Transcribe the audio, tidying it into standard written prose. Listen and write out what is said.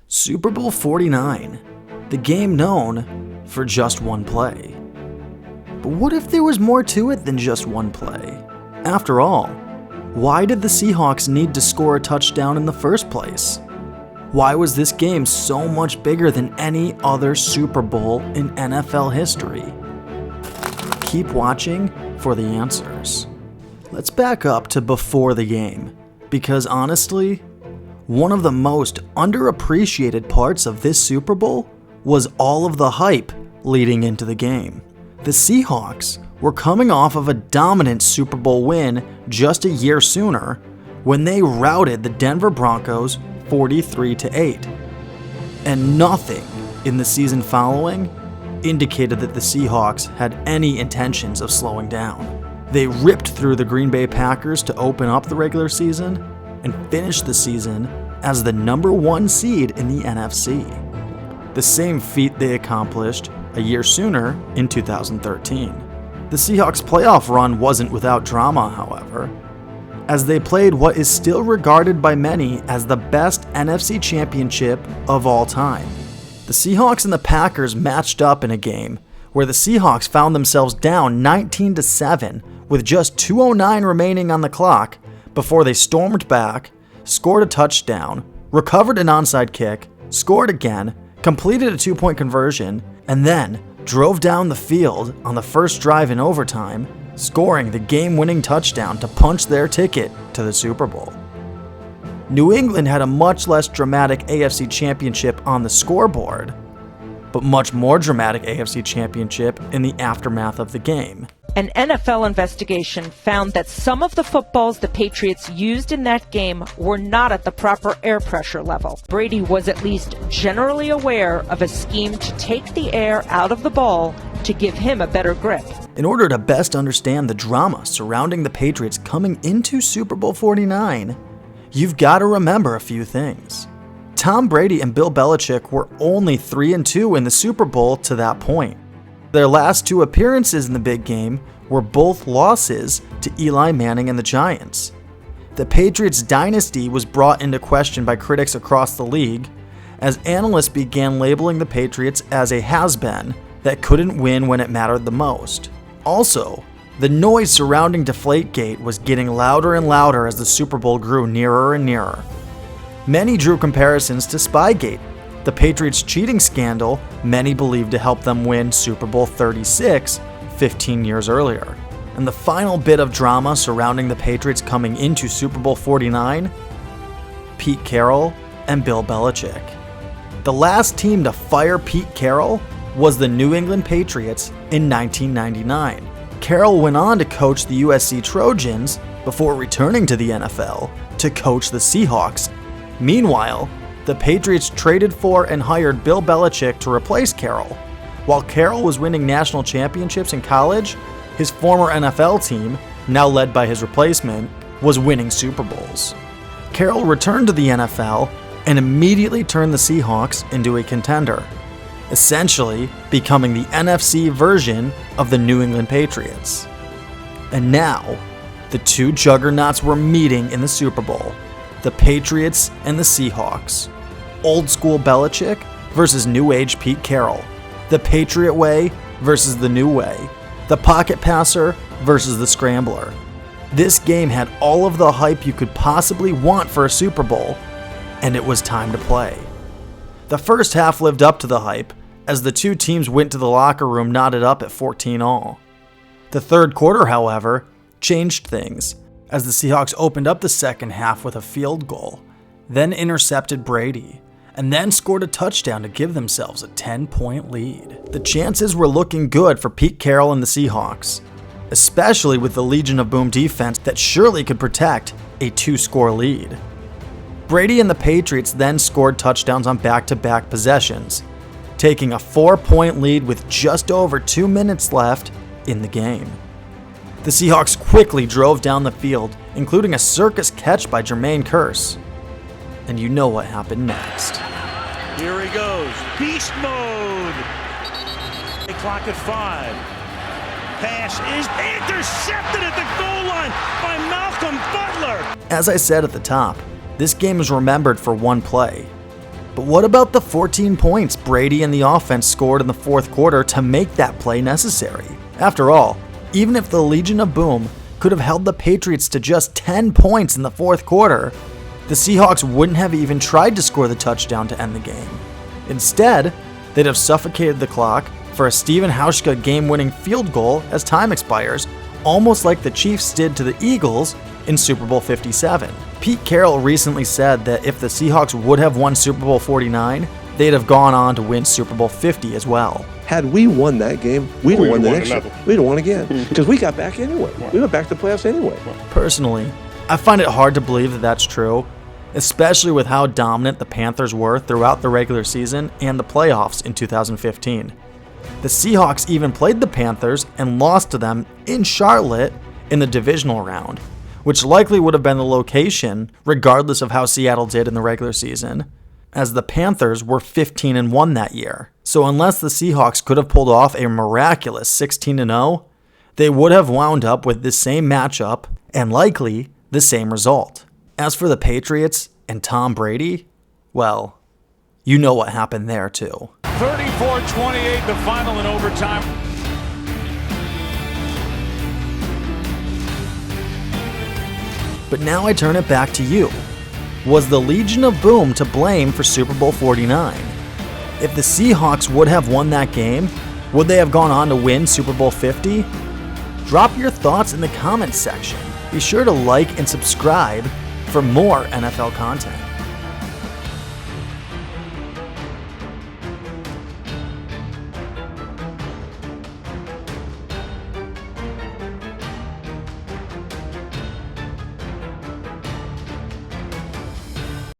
Super Bowl 49, the game known for just one play. But what if there was more to it than just one play? After all, why did the Seahawks need to score a touchdown in the first place? Why was this game so much bigger than any other Super Bowl in NFL history? Keep watching for the answers. Let's back up to before the game, because honestly, one of the most underappreciated parts of this Super Bowl was all of the hype leading into the game. The Seahawks were coming off of a dominant Super Bowl win just a year sooner when they routed the Denver Broncos 43-8. And nothing in the season following indicated that the Seahawks had any intentions of slowing down. They ripped through the Green Bay Packers to open up the regular season and finished the season as the number 1 seed in the NFC. The same feat they accomplished a year sooner in 2013. The Seahawks' playoff run wasn't without drama, however, as they played what is still regarded by many as the best NFC Championship of all time. The Seahawks and the Packers matched up in a game where the Seahawks found themselves down 19-7 with just 2:09 remaining on the clock before they stormed back, scored a touchdown, recovered an onside kick, scored again, completed a 2-point conversion, and then drove down the field on the first drive in overtime, scoring the game-winning touchdown to punch their ticket to the Super Bowl. New England had a much less dramatic AFC Championship on the scoreboard, but much more dramatic AFC Championship in the aftermath of the game. An NFL investigation found that some of the footballs the Patriots used in that game were not at the proper air pressure level. Brady was at least generally aware of a scheme to take the air out of the ball to give him a better grip. In order to best understand the drama surrounding the Patriots coming into Super Bowl 49, you've got to remember a few things. Tom Brady and Bill Belichick were only 3-2 in the Super Bowl to that point. Their last 2 appearances in the big game were both losses to Eli Manning and the Giants. The Patriots Dynasty was brought into question by critics across the league as analysts began labeling the Patriots as a has-been that couldn't win when it mattered the most. Also, the noise surrounding Deflategate was getting louder and louder as the Super Bowl grew nearer and nearer. Many drew comparisons to Spygate, the Patriots cheating scandal many believed to help them win Super Bowl 36 15 years earlier. And the final bit of drama surrounding the Patriots coming into Super Bowl 49, Pete Carroll and Bill Belichick. The last team to fire Pete Carroll was the New England Patriots in 1999. Carroll went on to coach the USC Trojans before returning to the NFL to coach the Seahawks. Meanwhile, the Patriots traded for and hired Bill Belichick to replace Carroll. While Carroll was winning national championships in college, his former NFL team, now led by his replacement, was winning Super Bowls. Carroll returned to the NFL and immediately turned the Seahawks into a contender, essentially becoming the NFC version of the New England Patriots. And now, the 2 juggernauts were meeting in the Super Bowl, the Patriots and the Seahawks. Old school Belichick versus new age Pete Carroll. The Patriot way versus the new way. The pocket passer versus the scrambler. This game had all of the hype you could possibly want for a Super Bowl, and it was time to play. The first half lived up to the hype as the 2 teams went to the locker room knotted up at 14-all. The third quarter, however, changed things as the Seahawks opened up the second half with a field goal, then intercepted Brady, and then scored a touchdown to give themselves a 10-point lead. The chances were looking good for Pete Carroll and the Seahawks, especially with the Legion of Boom defense that surely could protect a 2-score lead. Brady and the Patriots then scored touchdowns on back-to-back possessions, taking a 4-point lead with just over 2 minutes left in the game. The Seahawks quickly drove down the field, including a circus catch by Jermaine Kearse. And you know what happened next. Here he goes, beast mode. They clock at 5. Pass is intercepted at the goal line by Malcolm Butler. As I said at the top, this game is remembered for one play. But what about the 14 points Brady and the offense scored in the fourth quarter to make that play necessary? After all, even if the Legion of Boom could have held the Patriots to just 10 points in the fourth quarter, the Seahawks wouldn't have even tried to score the touchdown to end the game. Instead, they'd have suffocated the clock for a Steven Hauschka game-winning field goal as time expires, almost like the Chiefs did to the Eagles in Super Bowl 57. Pete Carroll recently said that if the Seahawks would have won Super Bowl 49, they'd have gone on to win Super Bowl 50 as well. Had we won that game, we'd have won the next one. We'd have won again. Because we got back anyway. We went back to the playoffs anyway. Personally, I find it hard to believe that that's true, especially with how dominant the Panthers were throughout the regular season and the playoffs in 2015. The Seahawks even played the Panthers and lost to them in Charlotte in the divisional round, which likely would have been the location regardless of how Seattle did in the regular season, as the Panthers were 15-1 that year. So unless the Seahawks could have pulled off a miraculous 16-0, they would have wound up with the same matchup and likely the same result. As for the Patriots and Tom Brady, well, you know what happened there too. 34-28, the final in overtime. But now I turn it back to you. Was the Legion of Boom to blame for Super Bowl 49? If the Seahawks would have won that game, would they have gone on to win Super Bowl 50? Drop your thoughts in the comments section. Be sure to like and subscribe for more NFL content.